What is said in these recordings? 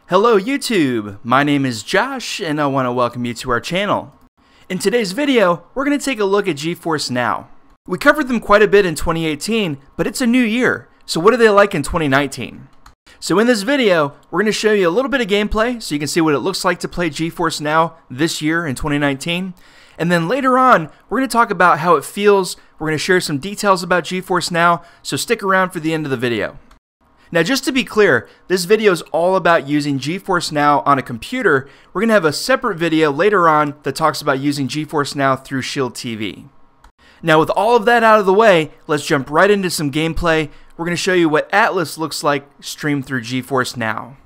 Hello YouTube, my name is Josh and I want to welcome you to our channel. In today's video, we're going to take a look at Geforce Now. We covered them quite a bit in 2018, but it's a new year, so what are they like in 2019? So in this video, we're going to show you a little bit of gameplay so you can see what it looks like to play Geforce Now this year in 2019. And then later on, we're going to talk about how it feels. We're going to share some details about Geforce Now, so stick around for the end of the video. Now just to be clear, this video is all about using Geforce Now on a computer. We're going to have a separate video later on that talks about using Geforce Now through Shield TV. Now with all of that out of the way, let's jump right into some gameplay. We're going to show you what Atlas looks like streamed through Geforce Now.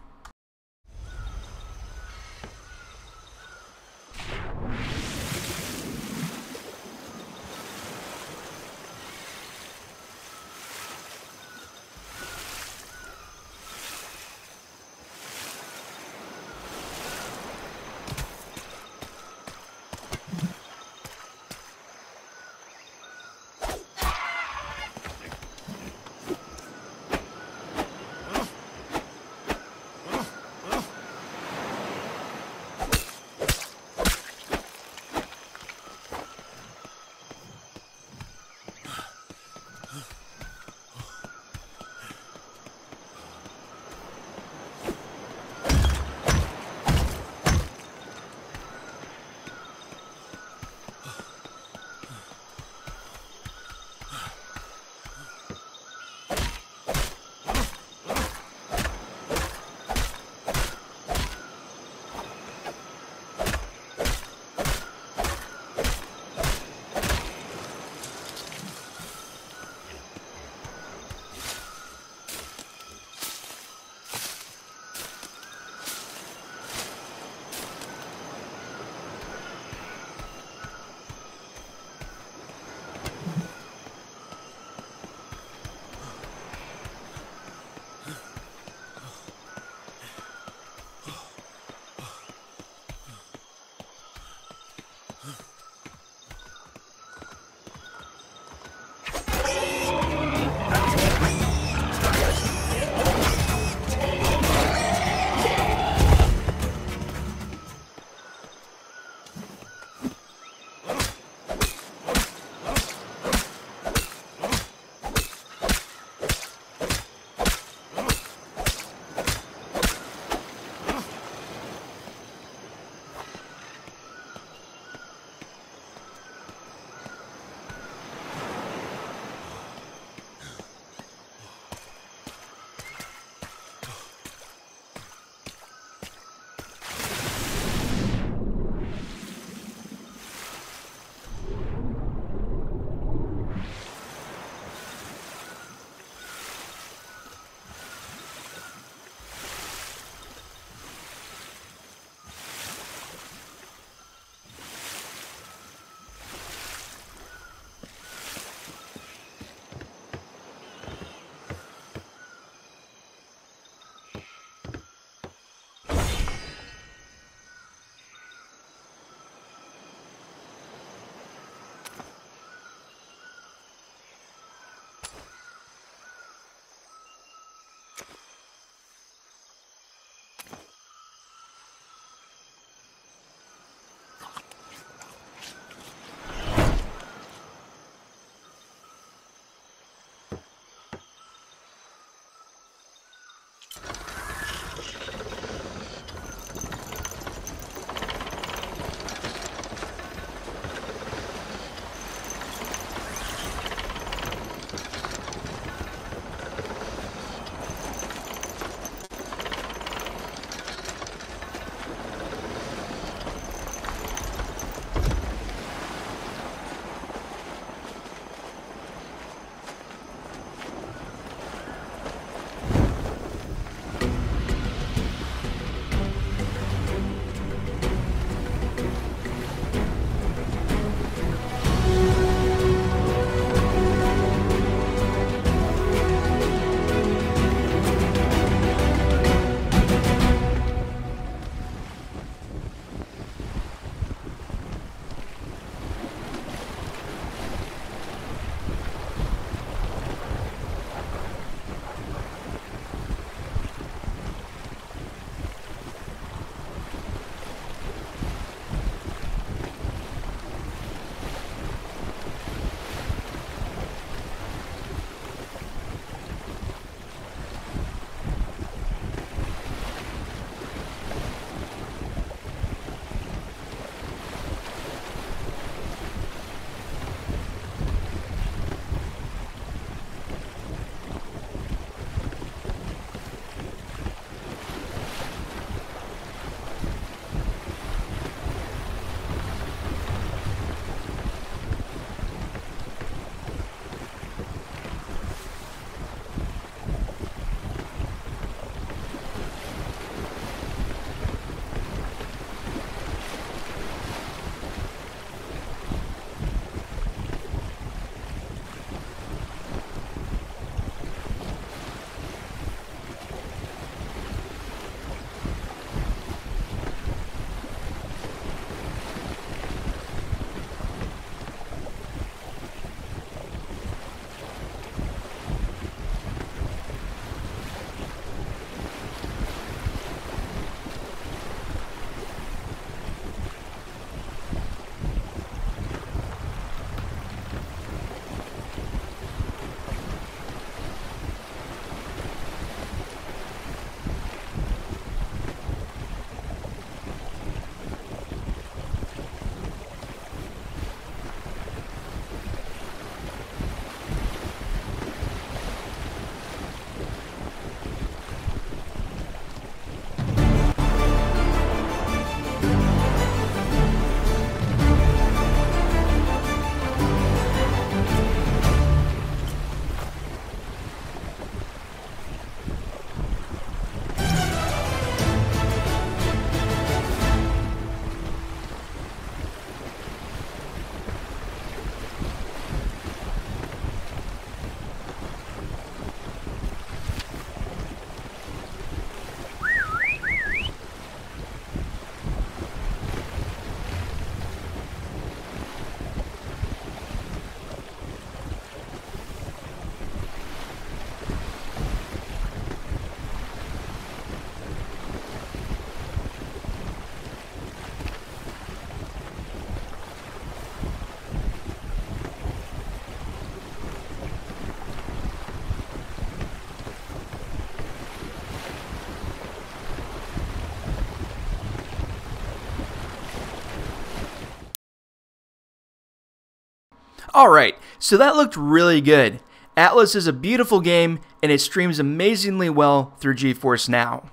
Alright, so that looked really good. Atlas is a beautiful game and it streams amazingly well through GeForce Now.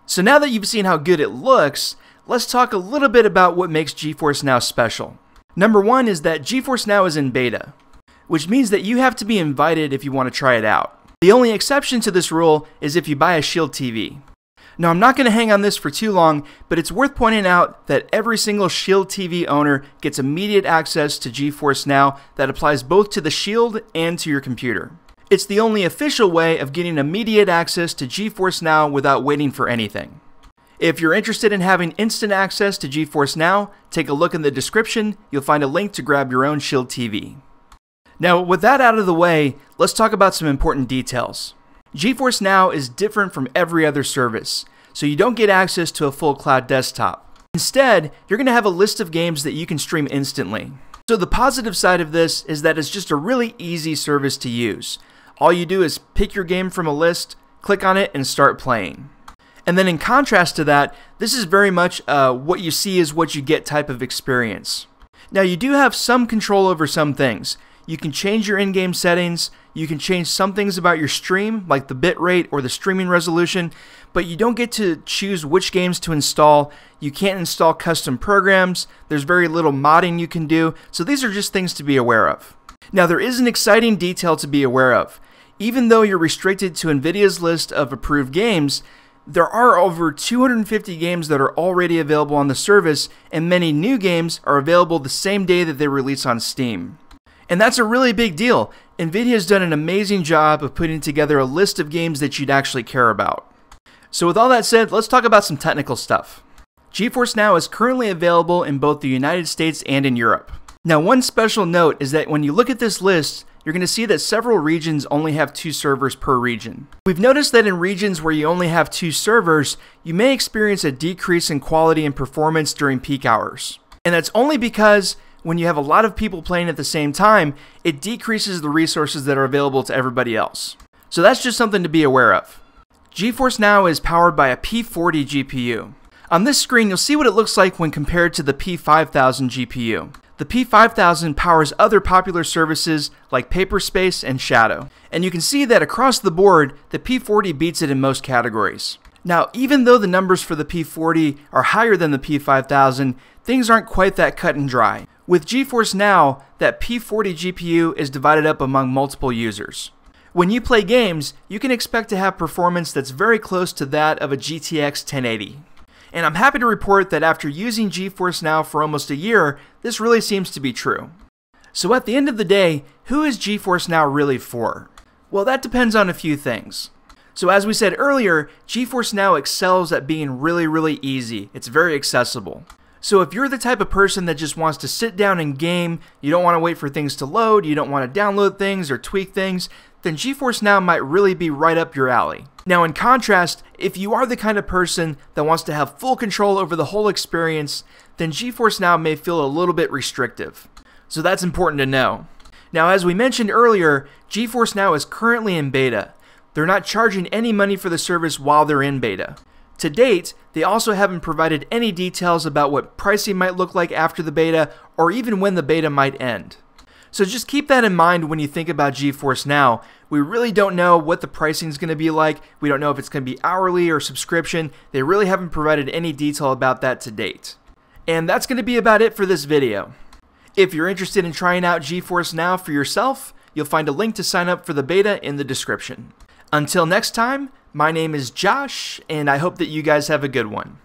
So now that you've seen how good it looks, let's talk a little bit about what makes GeForce Now special. Number one is that GeForce Now is in beta, which means that you have to be invited if you want to try it out. The only exception to this rule is if you buy a Shield TV. Now I'm not going to hang on this for too long, but it's worth pointing out that every single Shield TV owner gets immediate access to GeForce Now that applies both to the Shield and to your computer. It's the only official way of getting immediate access to GeForce Now without waiting for anything. If you're interested in having instant access to GeForce Now, take a look in the description. You'll find a link to grab your own Shield TV. Now, with that out of the way, let's talk about some important details. GeForce Now is different from every other service, so you don't get access to a full cloud desktop. Instead, you're going to have a list of games that you can stream instantly. So the positive side of this is that it's just a really easy service to use. All you do is pick your game from a list, click on it, and start playing. And then in contrast to that, this is very much what you see is what you get type of experience. Now you do have some control over some things. You can change your in-game settings, you can change some things about your stream, like the bitrate or the streaming resolution, but you don't get to choose which games to install. You can't install custom programs, there's very little modding you can do, so these are just things to be aware of. Now there is an exciting detail to be aware of. Even though you're restricted to NVIDIA's list of approved games, there are over 250 games that are already available on the service, and many new games are available the same day that they release on Steam. And that's a really big deal. NVIDIA has done an amazing job of putting together a list of games that you'd actually care about. So with all that said, let's talk about some technical stuff. GeForce Now is currently available in both the United States and in Europe. Now one special note is that when you look at this list, you're going to see that several regions only have 2 servers per region. We've noticed that in regions where you only have 2 servers, you may experience a decrease in quality and performance during peak hours. And that's only because when you have a lot of people playing at the same time, it decreases the resources that are available to everybody else. So that's just something to be aware of. GeForce Now is powered by a P40 GPU. On this screen, you'll see what it looks like when compared to the P5000 GPU. The P5000 powers other popular services like Paperspace and Shadow. And you can see that across the board, the P40 beats it in most categories. Now, even though the numbers for the P40 are higher than the P5000, things aren't quite that cut and dry. With GeForce Now, that P40 GPU is divided up among multiple users. When you play games, you can expect to have performance that's very close to that of a GTX 1080. And I'm happy to report that after using GeForce Now for almost a year, this really seems to be true. So at the end of the day, who is GeForce Now really for? Well, that depends on a few things. So as we said earlier, GeForce Now excels at being really easy. It's very accessible. So if you're the type of person that just wants to sit down and game, you don't want to wait for things to load, you don't want to download things or tweak things, then GeForce Now might really be right up your alley. Now in contrast, if you are the kind of person that wants to have full control over the whole experience, then GeForce Now may feel a little bit restrictive. So that's important to know. Now as we mentioned earlier, GeForce Now is currently in beta. They're not charging any money for the service while they're in beta. To date, they also haven't provided any details about what pricing might look like after the beta or even when the beta might end. So just keep that in mind when you think about GeForce Now. We really don't know what the pricing is going to be like. We don't know if it's going to be hourly or subscription. They really haven't provided any detail about that to date. And that's going to be about it for this video. If you're interested in trying out GeForce Now for yourself, you'll find a link to sign up for the beta in the description. Until next time, my name is Josh, and I hope that you guys have a good one.